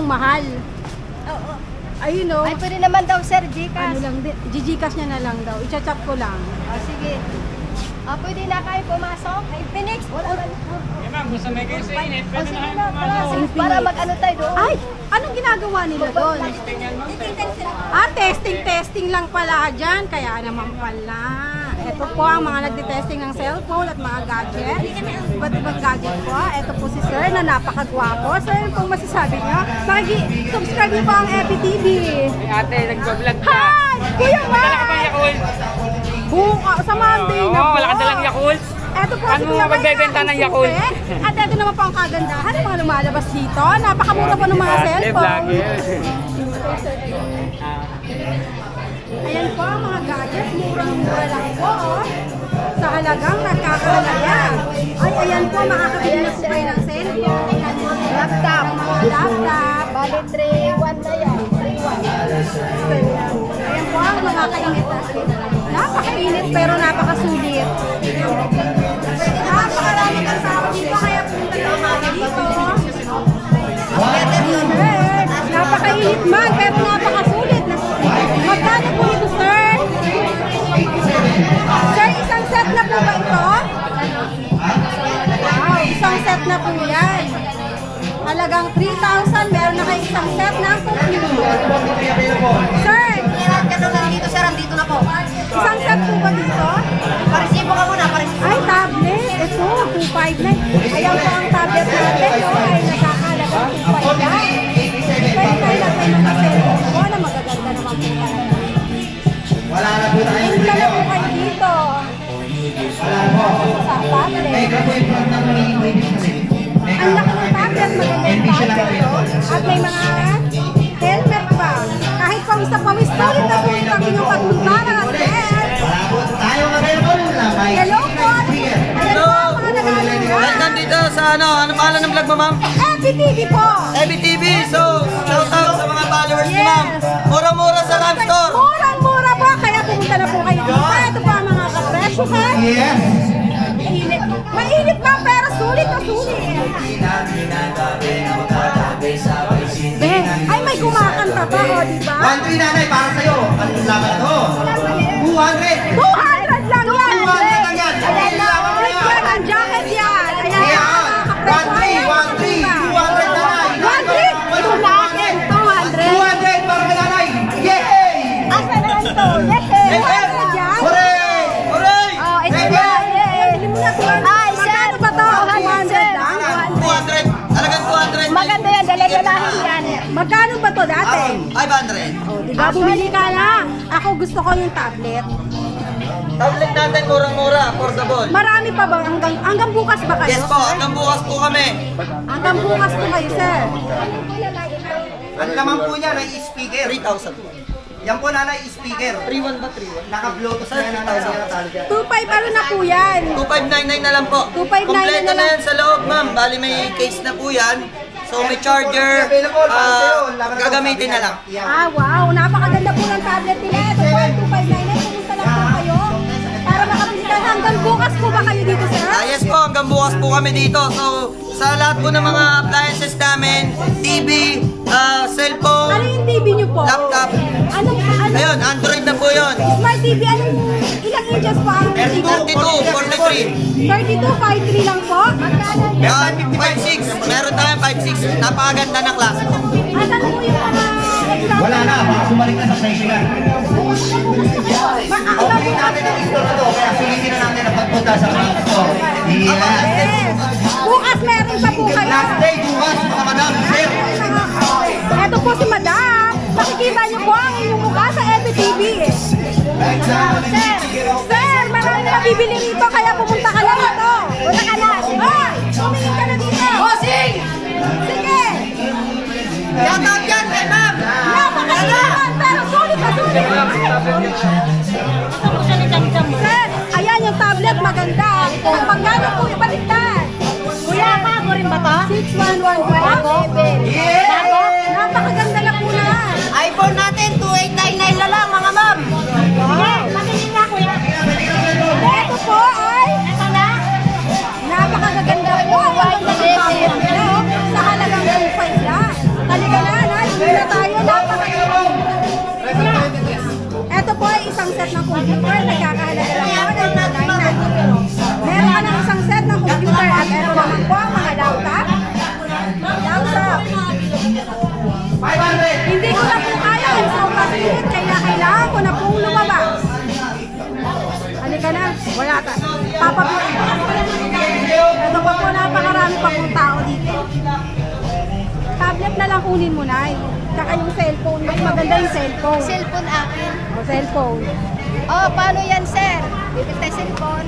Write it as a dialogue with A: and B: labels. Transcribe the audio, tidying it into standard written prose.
A: mahal.
B: Oo.
A: Ayun o.
B: Ay, pwede naman daw, sir, Gcash.
A: Ano lang, Gcash niya na lang daw. I-chat ko lang.
B: Sige. Pwede na kayo pumasok? Ay, Phoenix. Wala ba?
C: Ma'am, gusto may kayo sa init, pwede na kayo pumasok.
B: Para mag-ano tayo doon.
A: Ay, anong ginagawa nila doon? Testing lang pala dyan. Kaya naman pala. Ito po ang mga nagtitesting ng cellphone at mga gadget. Iba't ibang gadget po. Ito po si Sir na napakagwapo. Sir, ano pong masasabi niyo? Subscribe niyo po ang FBTV.
C: Ate, nagbablog ka.
A: Hi! Kuya Ma!
C: Wala ka bang Yakult?
A: Buka, sa Monday na po.
C: Wala ka dalang Yakult?
A: Ito po
C: Ano
A: si Kuya Ma.
C: magbebenta ng Yakult?
A: At ito naman po ang kagandahan ng mga lumalabas dito. Napakamura po ng mga cellphone. Ayan po ang mga gadget. Murang-mura lang po. Sa halagang nagkakahalaga. Ay, ayan po, makakabili na po kayo ng cellphone. Laptop. Mga laptop.
B: Bali, 3-1 na yan. 3-1.
A: Ayan po ang mga kainit. Napakainit pero napakasulit. Napakaraming ang tao dito kaya punta tayo dito. Napakainit man pero napakasulit. Magkano po ito, sir? Sir, isang set na po ba ito? Wow, isang set na po yan. Halagang 3,000, meron na kayo isang set ng computer. Sir!
B: Dito, sir, dito na po.
A: Isang set po ba dito?
B: Parisibo ka muna,
A: Ay, tablet. Ito, 259. Ayan po ang tablet natin, no? Ay nakakalagang 259. Pwede tayo natin ng cellphone po na magaganda naman po talaga.
D: Wala na po tayo.
A: Punta na po kayo dito. Sa tablet. Ang laki ng tablet, maganda yung tablet. At may mga helmet pa. Kahit pawis-pawis, sulit na sulit ang inyong pagpunta na
D: Tayo available na may
A: hello po! Ayan po ang mga nagagawa.
E: Nandito sa ano pangalan ng vlog mo, ma'am?
A: FBTV po!
E: FBTV, so shout out sa mga followers ni ma'am. Mura-mura sa RAM Store.
A: Murang-mura po, kaya pumunta na po kayo dito. Ito po ang mga kapresyohan.
D: Yes.
A: Mainit. Mainit ba, pero sulit na sulit. Be, ay may kumakanta pa, o, diba?
D: 1-3 nanay, para sa'yo. Anong laban to? 200.
A: 200 lang yan!
D: 200 lang yan.
A: Ayan na, yan ang jacket yan. Ayan,
D: Yan. 1-3, 200 nanay.
A: 1-3! Ito na akin, 200.
D: 200 para kay nanay. Yay!
A: Asa na ito? Yes, 200 yan.
D: Hooray!
E: Hooray!
A: Oh, ito yan. Bili mo na 200.
B: Ay, sir.
A: Magkano ba to? 200 lang?
E: 200. Talagang 200.
B: Maganda yan, dala-dalahin yan.
A: Magkano ba to dati?
E: 500.
A: Oh, diba? Bumili ka na. Ako gusto ko yung tablet.
E: Tablet natin murang-mura, affordable.
A: Marami pa ba? Hanggang bukas ba kayo?
E: Yes po, hanggang bukas po kami.
A: Hanggang bukas po kayo, sir.
D: Ang laman po niya na speaker.
E: 3,000.
D: Yan po nanay, speaker.
E: 3,1 ba? 3,1?
D: Naka-bluetooth na yan nanay.
A: 2.5 ano na po yan?
E: 2,599 na lang po.
A: 2,599
E: Kompleto
A: na
E: na
A: lang.
E: yan sa loob, ma'am. Bali may case na po yan. So may charger, gagamitin na lang.
A: Ah, wow. Napakaganda po ng tablet nila. Ito po, 2,599. Pumunta lang po kayo. Para makapili ka. Hanggang bukas po ba kayo dito, sir?
E: Yes po, hanggang bukas po kami dito. So sa lahat po ng mga appliances namin, TV, cellphone,
A: Ano yung TV nyo po?
E: laptop.
A: Ano?
E: Ayun, Android na po yun.
A: Smart TV, anong ilang inches po ang
E: 32, 43.
A: 32, 5.3 lang po?
E: 5.6. Meron tayong 5.6. Napakaganda ng klase po.
A: At ano po yung mga example?
D: Wala na, baka bumalik na sa session yan. Open natin ang store na to, kaya sulitin na natin ang pagpunta sa RAM Store. Yes.
A: Yes. Bukas meron pa po kayo.
D: Last day, bukas, mga madam, sir.
A: Ito po si Madam. Makikita niyo po ang inyong mukha sa FBTV. Sir, marami na bibili rito kaya pumunta ka lang ito. Punta ka na. Hoy, tumingin ka na dito. Bossing! Sige.
E: Shout out yan, kay ma'am!
A: Napakailangan, pero sulit na sulit. Sir, ayan yung tablet, maganda. Ang magkano po ibaliktad? Kuya, bago rin ba to? 6112. Yeah! Napakaganda na po na.
B: iPhone natin, 2899 na lang, mga ma'am.
A: Sige, makinig na kuya. Ito po ay napakaganda po. Ang ganda ng tablet nyo. Sa halagang 2.5 lang. Halika na, lang kunin mo, Nay. Tsaka yung cellphone. Mas maganda yung cellphone.
B: Cellphone akin.
A: O, cellphone.
B: Oh, paano yan, sir? Bibili tayo cellphone.